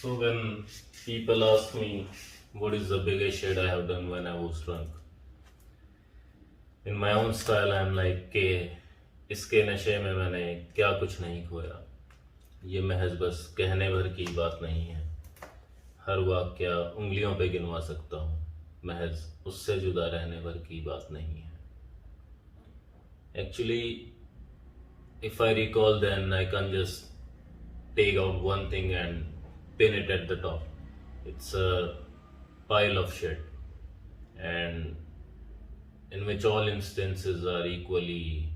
So when people ask me what is the biggest shit I have done when I was drunk, in my own style I am like कि इसके नशे में मैंने क्या कुछ नहीं खोया, ये महज बस कहने भर की बात नहीं है, हर वाक्या उंगलियों पे गिनवा सकता हूँ, महज उससे जुदा रहने भर की बात नहीं है. Actually, if I recall, then I can just take out one thing and pin it at the top. It's a pile of shit, and in which all instances are equally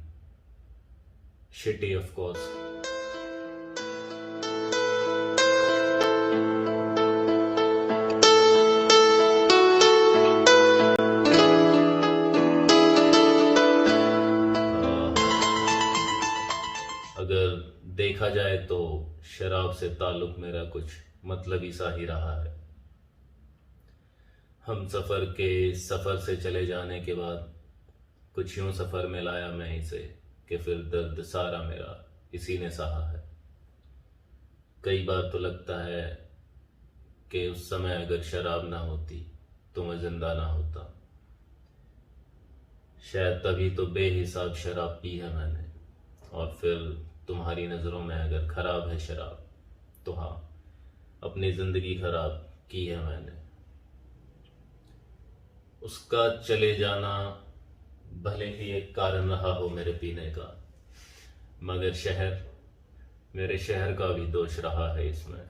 shitty, of course. अगर देखा जाए तो शराब से ताल्लुक मेरा कुछ मतलब ही सा ही रहा है. हम सफ़र के सफ़र से चले जाने के बाद कुछ यूं सफ़र में लाया मैं इसे कि फिर दर्द सारा मेरा इसी ने सहा है. कई बार तो लगता है कि उस समय अगर शराब ना होती तो मैं जिंदा ना होता. शायद तभी तो बेहिसाब शराब पी है मैंने, और फिर तुम्हारी नज़रों में अगर खराब है शराब तो हाँ, अपनी ज़िंदगी खराब की है मैंने. उसका चले जाना भले ही एक कारण रहा हो मेरे पीने का, मगर मेरे शहर का भी दोष रहा है इसमें.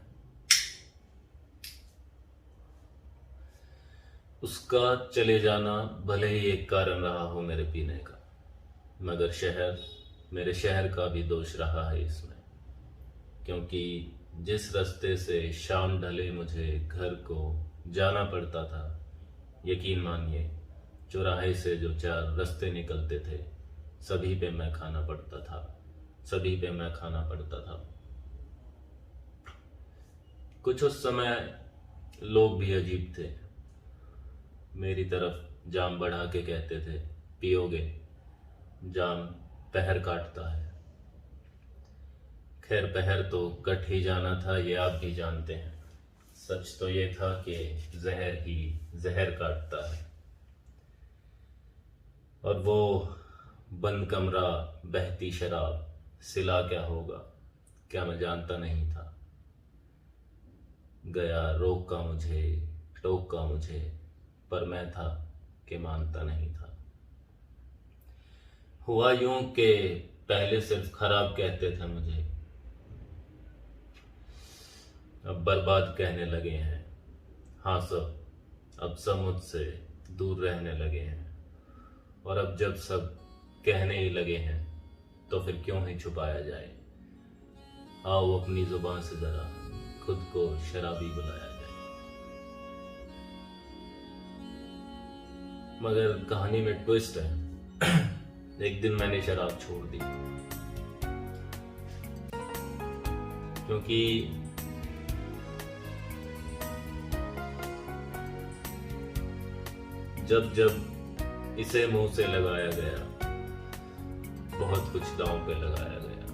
उसका चले जाना भले ही एक कारण रहा हो मेरे पीने का, मगर मेरे शहर का भी दोष रहा है इसमें. क्योंकि जिस रास्ते से शाम ढले मुझे घर को जाना पड़ता था, यकीन मानिए चौराहे से जो 4 रास्ते निकलते थे सभी पे मैं खाना पड़ता था. कुछ उस समय लोग भी अजीब थे, मेरी तरफ जाम बढ़ा के कहते थे पियोगे, जाम पहर काटता है. खैर पहर तो कट ही जाना था, ये आप भी जानते हैं. सच तो ये था कि जहर ही जहर काटता है. और वो बंद कमरा, बहती शराब, सिला क्या होगा क्या मैं जानता नहीं था. गया रोका मुझे, टोका मुझे, पर मैं था कि मानता नहीं था. हुआ यूं कि पहले सिर्फ खराब कहते थे मुझे, अब बर्बाद कहने लगे हैं. हाँ अब सब मुझसे दूर रहने लगे हैं. और अब जब सब कहने ही लगे हैं तो फिर क्यों ही छुपाया जाए. आओ अपनी जुबान से जरा खुद को शराबी बुलाया जाए. मगर कहानी में ट्विस्ट है. एक दिन मैंने शराब छोड़ दी, क्योंकि जब इसे मुंह से लगाया गया, बहुत कुछ दांव पे लगाया गया.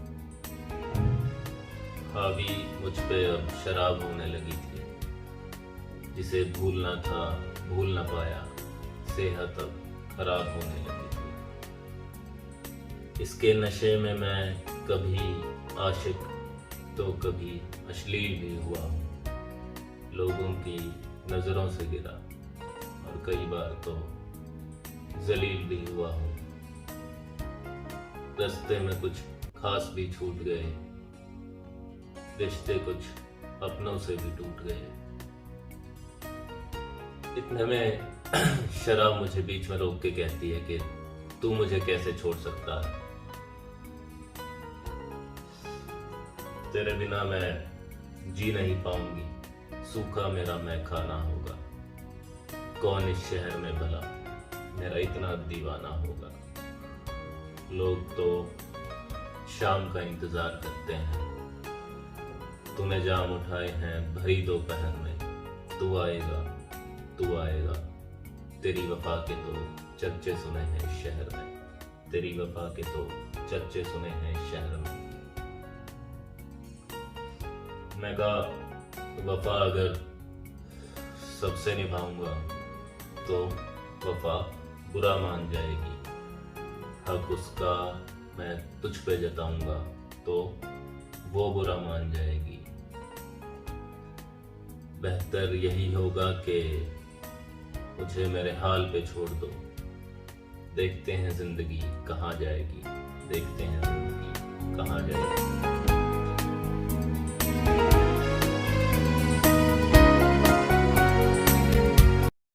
हावी मुझ पे अब शराब होने लगी थी. जिसे भूलना था भूल ना पाया, सेहत अब खराब होने लगी थी. इसके नशे में मैं कभी आशिक तो कभी अश्लील भी हुआ हूँ. लोगों की नज़रों से गिरा और कई बार तो जलील भी हुआ हूँ. रास्ते में कुछ खास भी छूट गए, रिश्ते कुछ अपनों से भी टूट गए. इतने में शराब मुझे बीच में रोक के कहती है कि तू मुझे कैसे छोड़ सकता है. तेरे बिना मैं जी नहीं पाऊंगी, सूखा मेरा मैं खाना होगा. कौन इस शहर में भला मेरा इतना दीवाना होगा. लोग तो शाम का इंतजार करते हैं. तूने जाम उठाए हैं भरी दोपहर में, तू आएगा तू आएगा। तेरी वफा के तो चर्चे सुने हैं शहर में, तेरी वफा के तो चर्चे सुने हैं शहर में। मैं कहा वफा अगर सबसे निभाऊंगा तो वफा बुरा मान जाएगी, हक उसका मैं तुझ पे जताऊंगा तो वो बुरा मान जाएगी। बेहतर यही होगा कि मुझे मेरे हाल पे छोड़ दो, देखते हैं जिंदगी कहाँ जाएगी, देखते हैं जिंदगी कहाँ जाएगी।